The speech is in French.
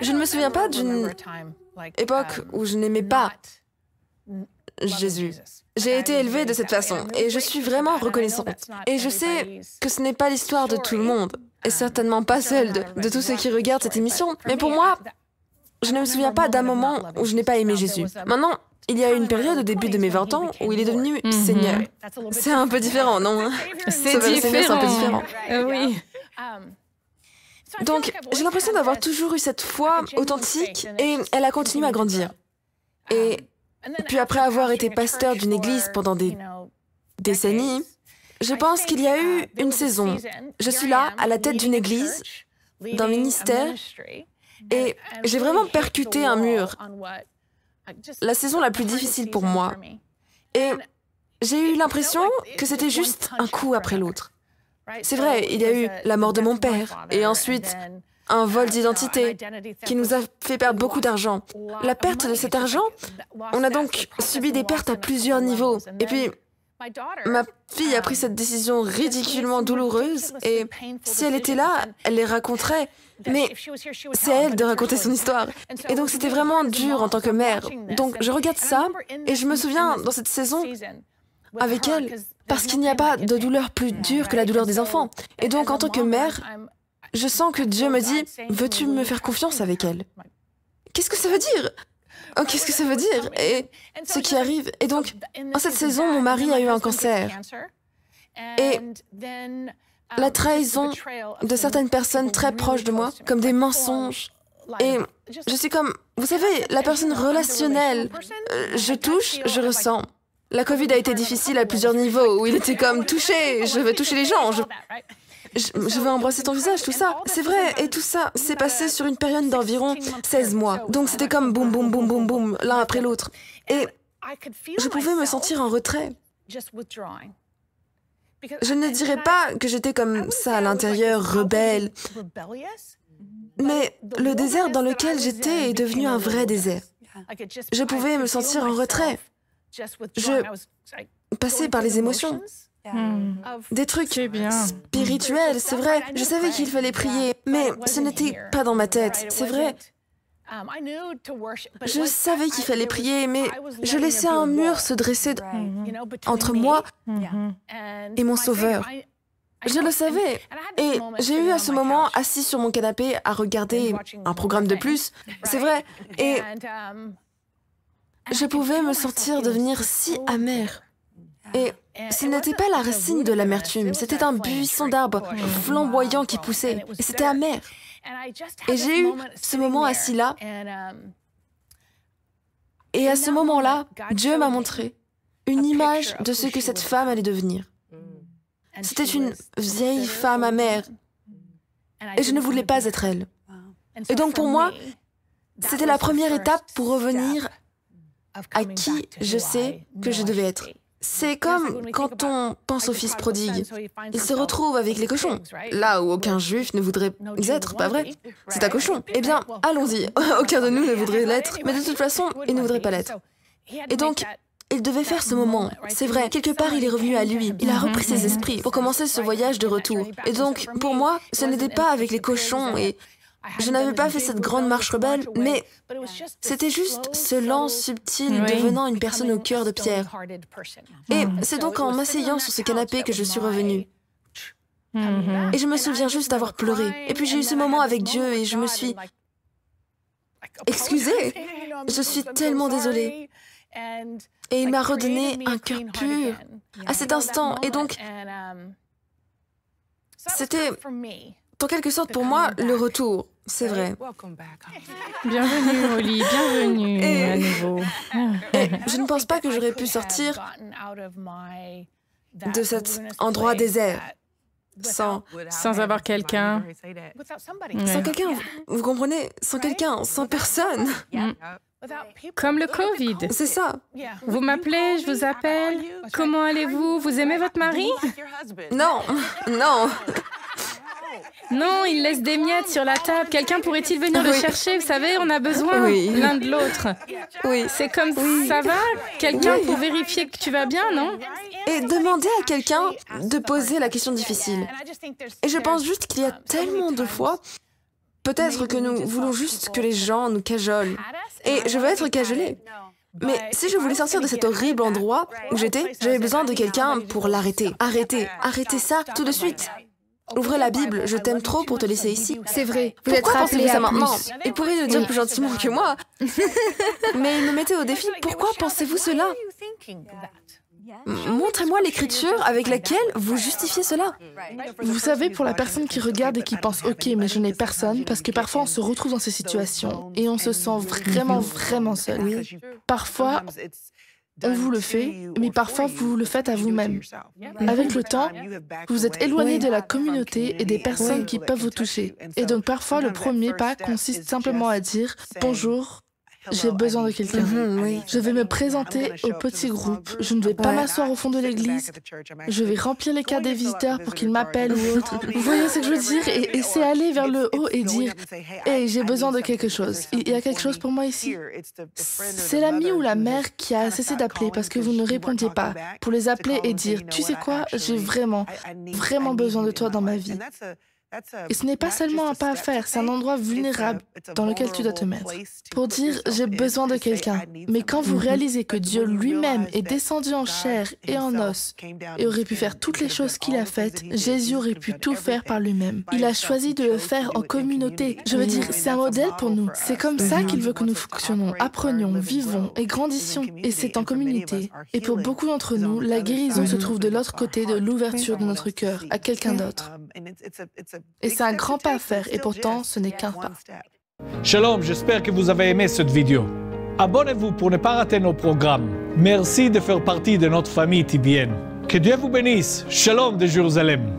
Je ne me souviens pas d'une époque où je n'aimais pas Jésus. J'ai été élevée de cette façon et je suis vraiment reconnaissante. Et je sais que ce n'est pas l'histoire de tout le monde, et certainement pas celle de tous ceux qui regardent cette émission. Mais pour moi, je ne me souviens pas d'un moment où je n'ai pas aimé Jésus. Maintenant, il y a eu une période au début de mes 20 ans où il est devenu Seigneur. C'est un peu différent, non? C'est différent. Un peu différent. Oui. Donc, j'ai l'impression d'avoir toujours eu cette foi authentique et elle a continué à grandir. Et puis après avoir été pasteur d'une église pendant des décennies, je pense qu'il y a eu une saison. Je suis là, à la tête d'une église, d'un ministère, et j'ai vraiment percuté un mur. La saison la plus difficile pour moi. Et j'ai eu l'impression que c'était juste un coup après l'autre. C'est vrai, il y a eu la mort de mon père, et ensuite un vol d'identité qui nous a fait perdre beaucoup d'argent. La perte de cet argent, on a donc subi des pertes à plusieurs niveaux. Et puis, ma fille a pris cette décision ridiculement douloureuse, et si elle était là, elle les raconterait. Mais c'est à elle de raconter son histoire. Et donc c'était vraiment dur en tant que mère. Donc je regarde ça, et je me souviens dans cette saison avec elle, parce qu'il n'y a pas de douleur plus dure que la douleur des enfants. Et donc en tant que mère, je sens que Dieu me dit, veux-tu me faire confiance avec elle? Qu'est-ce que ça veut dire? Oh, qu'est-ce que ça veut dire? Et ce qui arrive. Et donc, en cette saison, mon mari a eu un cancer. Et la trahison de certaines personnes très proches de moi, comme des mensonges. Et je suis comme, vous savez, la personne relationnelle. Je touche, je ressens. La Covid a été difficile à plusieurs niveaux, où il était comme, toucher, je veux toucher les gens, je veux embrasser ton visage, tout ça. C'est vrai, et tout ça s'est passé sur une période d'environ 16 mois. Donc c'était comme boum, boum, boum, boum, boum, l'un après l'autre. Et je pouvais me sentir en retrait. Je ne dirais pas que j'étais comme ça à l'intérieur, rebelle. Mais le désert dans lequel j'étais est devenu un vrai désert. Je pouvais me sentir en retrait. Je passais par les émotions. Des trucs spirituels, c'est vrai. Je savais qu'il fallait prier, mais ce n'était pas dans ma tête, c'est vrai. Je savais qu'il fallait prier, mais je laissais un mur se dresser entre moi et mon Sauveur. Je le savais. Et j'ai eu à ce moment, assis sur mon canapé, à regarder un programme de plus, c'est vrai. Et je pouvais me sentir devenir si amère. Et ce n'était pas la racine de l'amertume, c'était un buisson d'arbres flamboyant qui poussait, et c'était amer. Et j'ai eu ce moment assis là, et à ce moment-là, Dieu m'a montré une image de ce que cette femme allait devenir. C'était une vieille femme amère, et je ne voulais pas être elle. Et donc pour moi, c'était la première étape pour revenir à qui je sais que je devais être. C'est comme quand on pense au fils prodigue. Il se retrouve avec les cochons, là où aucun juif ne voudrait être, pas vrai? C'est un cochon. Eh bien, allons-y. Aucun de nous ne voudrait l'être, mais de toute façon, il ne voudrait pas l'être. Et donc, il devait faire ce moment. C'est vrai, quelque part, il est revenu à lui. Il a repris ses esprits pour commencer ce voyage de retour. Et donc, pour moi, ce n'était pas avec les cochons et je n'avais pas fait cette grande marche rebelle, mais c'était juste ce lent subtil devenant une personne au cœur de pierre. Et c'est donc en m'asseyant sur ce canapé que je suis revenue. Et je me souviens juste d'avoir pleuré. Et puis j'ai eu ce moment avec Dieu et je me suis... Excusez, je suis tellement désolée. Et il m'a redonné un cœur pur à cet instant. Et donc, c'était, en quelque sorte pour moi, le retour. C'est vrai. Bienvenue, Holly, bienvenue à nouveau. Et je ne pense pas que j'aurais pu sortir de cet endroit désert sans avoir quelqu'un. Sans quelqu'un, vous comprenez? Sans quelqu'un, sans personne. Comme le Covid. C'est ça. Vous m'appelez, je vous appelle. Comment allez-vous? Vous aimez votre mari? Non, non. Non, il laisse des miettes sur la table. Quelqu'un pourrait-il venir le chercher? Vous savez, on a besoin l'un de l'autre. Oui. C'est comme ça va? Quelqu'un pour vérifier que tu vas bien, non? Et demander à quelqu'un de poser la question difficile. Et je pense juste qu'il y a tellement de fois Peut-être que nous voulons juste que les gens nous cajolent. Et je veux être cajolée. Mais si je voulais sortir de cet horrible endroit où j'étais, j'avais besoin de quelqu'un pour l'arrêter. Arrêtez ça tout de suite. Ouvrez la Bible, je t'aime trop pour te laisser ici. C'est vrai, vous Pourquoi êtes rappelé pensez-vous ça à maintenant? plus. Il pourrait le dire plus gentiment que moi. Mais il me mettait au défi. Pourquoi pensez-vous cela? Montrez-moi l'écriture avec laquelle vous justifiez cela. Vous savez, pour la personne qui regarde et qui pense « Ok, mais je n'ai personne », parce que parfois on se retrouve dans ces situations et on se sent vraiment seul. Oui. Parfois, on vous le fait, mais parfois vous le faites à vous-même. Avec le temps, vous êtes éloigné de la communauté et des personnes qui peuvent vous toucher. Et donc parfois, le premier pas consiste simplement à dire « Bonjour ». J'ai besoin de quelqu'un. Je vais me présenter au petit groupe. Je ne vais pas m'asseoir au fond de l'église. Je vais remplir les cartes des visiteurs pour qu'ils m'appellent ou autre. Vous voyez ce que je veux dire? Et c'est aller vers le haut et dire « Hey, j'ai besoin de quelque chose. Il y a quelque chose pour moi ici. » C'est l'ami ou la mère qui a cessé d'appeler parce que vous ne répondiez pas, pour les appeler et dire « Tu sais quoi? J'ai vraiment besoin de toi dans ma vie. » Et ce n'est pas seulement un pas à faire, c'est un endroit vulnérable dans lequel tu dois te mettre. Pour dire « j'ai besoin de quelqu'un ». Mais quand vous réalisez que Dieu lui-même est descendu en chair et en os et aurait pu faire toutes les choses qu'il a faites, Jésus aurait pu tout faire par lui-même. Il a choisi de le faire en communauté. Je veux dire, c'est un modèle pour nous. C'est comme ça qu'il veut que nous fonctionnons, apprenions, vivons et grandissions. Et c'est en communauté. Et pour beaucoup d'entre nous, la guérison se trouve de l'autre côté de l'ouverture de notre cœur à quelqu'un d'autre. Et c'est un grand pas à faire, et pourtant, ce n'est qu'un pas. Shalom, j'espère que vous avez aimé cette vidéo. Abonnez-vous pour ne pas rater nos programmes. Merci de faire partie de notre famille TBN. Que Dieu vous bénisse. Shalom de Jérusalem.